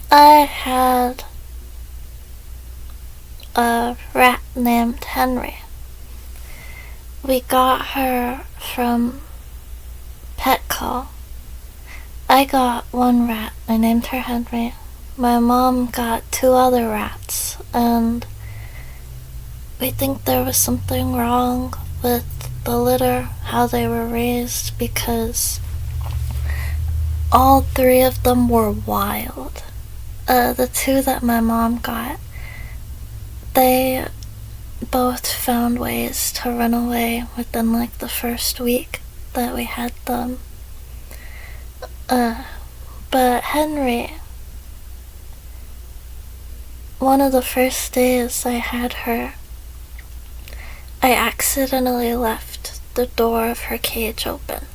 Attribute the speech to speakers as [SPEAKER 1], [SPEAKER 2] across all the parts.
[SPEAKER 1] I had a rat named Henry. We got her from Petco. I got one rat. I named her Henry. My mom got two other rats, and we think there was something wrong with the litter, how they were raised, because all three of them were wild. The two that my mom got, they both found ways to run away within like the first week that we had them. But Henry, one of the first days I had her, I accidentally left the door of her cage open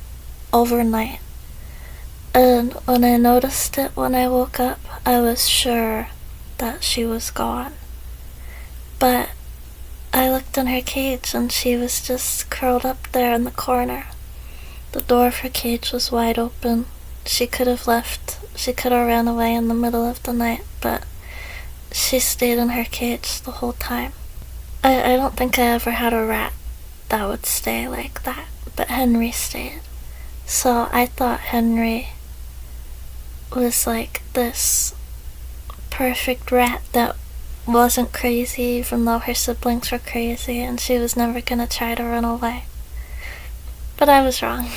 [SPEAKER 1] overnight. And when I noticed it when I woke up, I was sure that she was gone. But I looked in her cage and she was just curled up there in the corner. The door of her cage was wide open. She could have left. She could have ran away in the middle of the night, but she stayed in her cage the whole time. I don't think I ever had a rat that would stay like that, but Henry stayed. So I thought Henry was like this perfect rat that wasn't crazy even though her siblings were crazy, and she was never gonna try to run away. But I was wrong.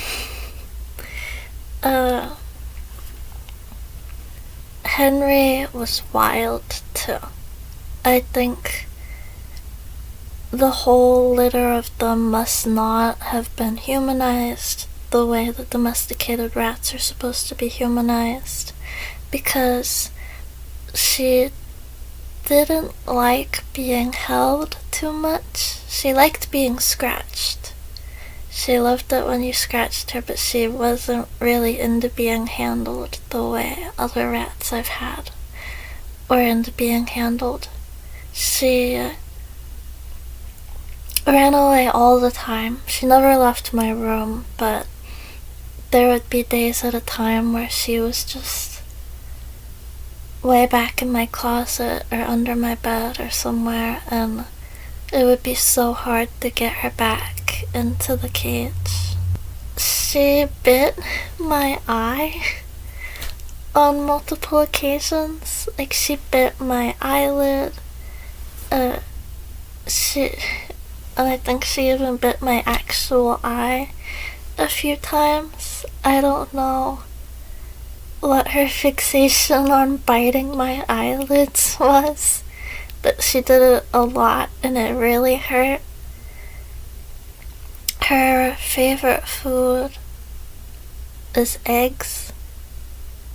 [SPEAKER 1] Henry was wild too. I think the whole litter of them must not have been humanized the way that domesticated rats are supposed to be humanized, because she didn't like being held too much. She liked being scratched. She loved it when you scratched her, but she wasn't really into being handled the way other rats I've had were into being handled. She ran away all the time. She never left my room, but there would be days at a time where she was just way back in my closet or under my bed or somewhere, and it would be so hard to get her back into the cage. She bit my eye on multiple occasions. Like, she bit my eyelid. And I think she even bit my actual eye a few times. I don't know what her fixation on biting my eyelids was, but she did it a lot and it really hurt. Her favorite food is eggs,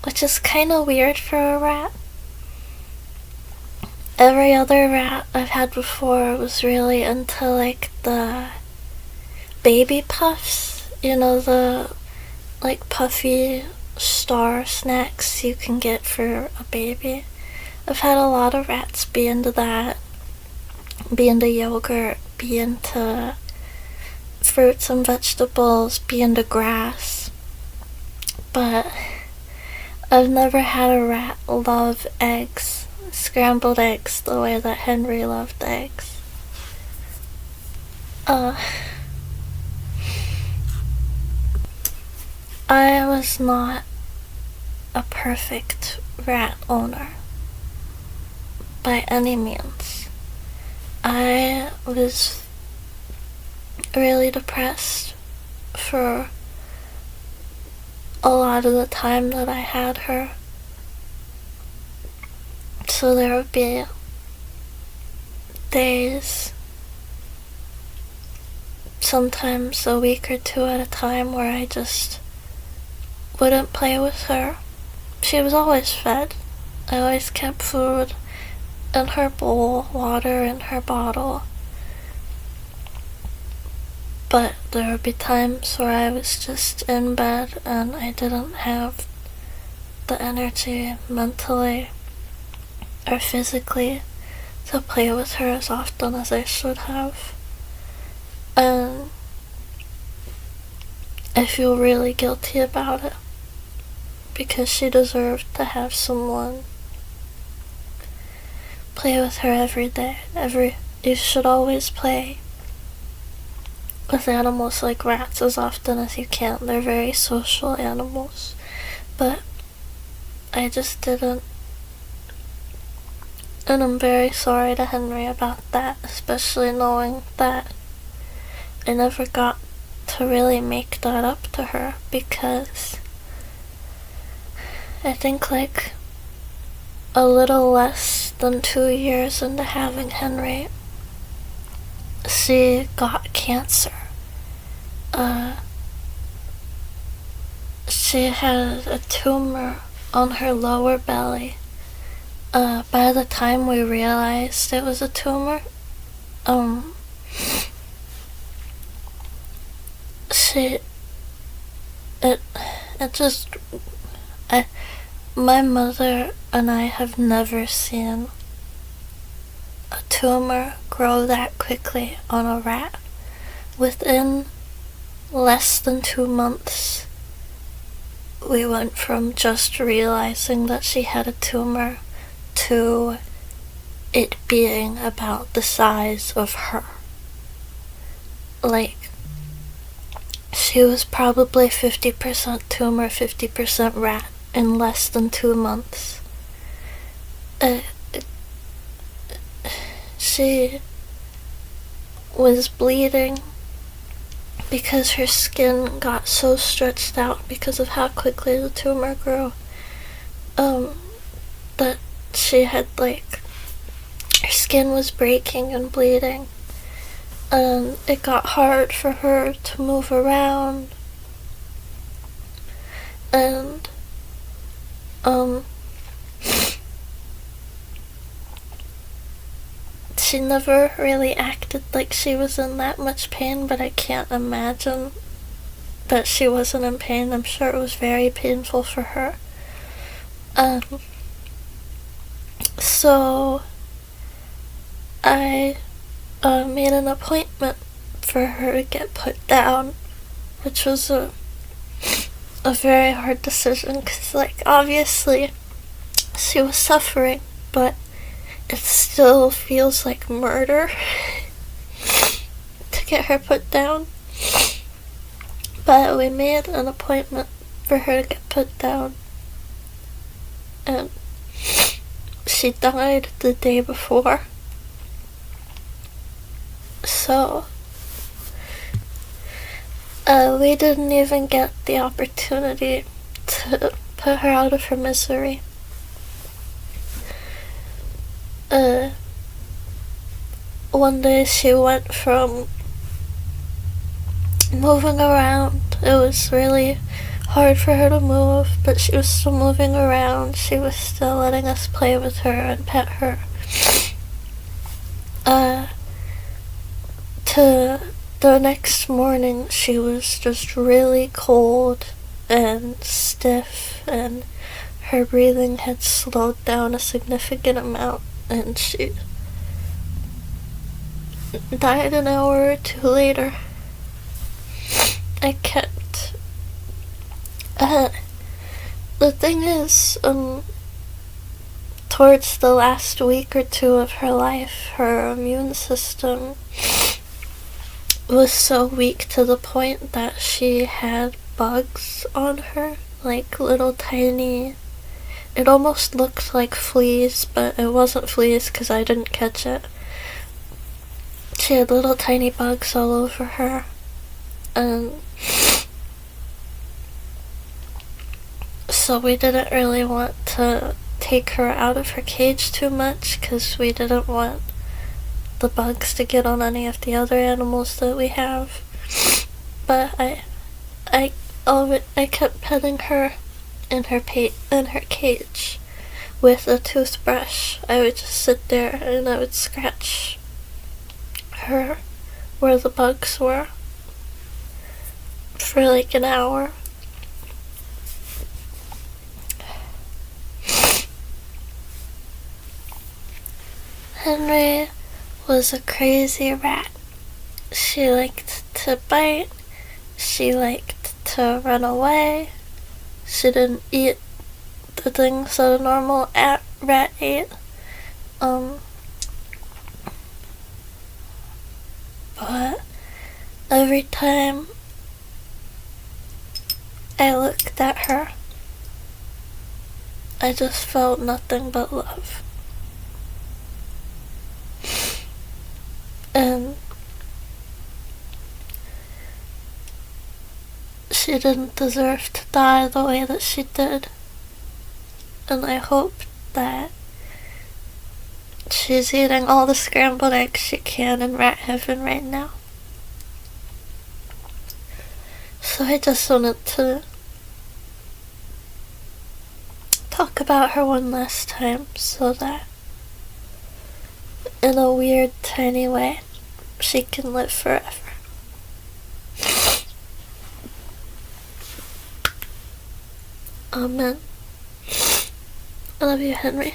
[SPEAKER 1] which is kind of weird for a rat. Every other rat I've had before was really into like the baby puffs, you know, the like puffy star snacks you can get for a baby. I've had a lot of rats be into that, be into yogurt, be into fruits and vegetables, be into grass. But I've never had a rat love eggs, scrambled eggs, the way that Henry loved eggs. I was not a perfect rat owner by any means. I was really depressed for a lot of the time that I had her. So there would be days, sometimes a week or two at a time, where I just wouldn't play with her. She was always fed. I always kept food in her bowl, water in her bottle. But there would be times where I was just in bed and I didn't have the energy mentally or physically to play with her as often as I should have. And I feel really guilty about it, because she deserved to have someone play with her every day. You should always play with animals like rats as often as you can. They're very social animals. But I just didn't. And I'm very sorry to Henry about that, especially knowing that I never got to really make that up to her, because I think like a little less than 2 years into having Henry, she got cancer. She had a tumor on her lower belly. By the time we realized it was a tumor, my mother and I have never seen a tumor grow that quickly on a rat. Within less than 2 months, we went from just realizing that she had a tumor to it being about the size of her. Like, she was probably 50% tumor, 50% rat in less than 2 months. She was bleeding because her skin got so stretched out because of how quickly the tumor grew, that she had, like, her skin was breaking and bleeding, and it got hard for her to move around, and, she never really acted like she was in that much pain, but I can't imagine that she wasn't in pain. I'm sure it was very painful for her. So I made an appointment for her to get put down, which was a very hard decision, because, like, obviously she was suffering, but it still feels like murder to get her put down. But we made an appointment for her to get put down, and she died the day before. So we didn't even get the opportunity to put her out of her misery. One day she went from moving around. It was really hard for her to move, but she was still moving around. She was still letting us play with her and pet her. To the next morning, she was just really cold and stiff, and her breathing had slowed down a significant amount, and she died an hour or 2 later. I kept... the thing is, towards the last week or 2 of her life, her immune system was so weak to the point that she had bugs on her, like little tiny... It almost looked like fleas, but it wasn't fleas because I didn't catch it. She had little tiny bugs all over her, and so we didn't really want to take her out of her cage too much, because we didn't want the bugs to get on any of the other animals that we have. But I kept petting her in her cage with a toothbrush. I would just sit there and I would scratch her where the bugs were for like an hour. Henry was a crazy rat. She liked to bite. She liked to run away. She didn't eat the things that a normal rat ate. but every time I looked at her, I just felt nothing but love. And she didn't deserve to die the way that she did. And I hope that she's eating all the scrambled eggs she can in rat heaven right now. So I just wanted to talk about her one last time so that in a weird, tiny way, she can live forever. Amen. I love you, Henry.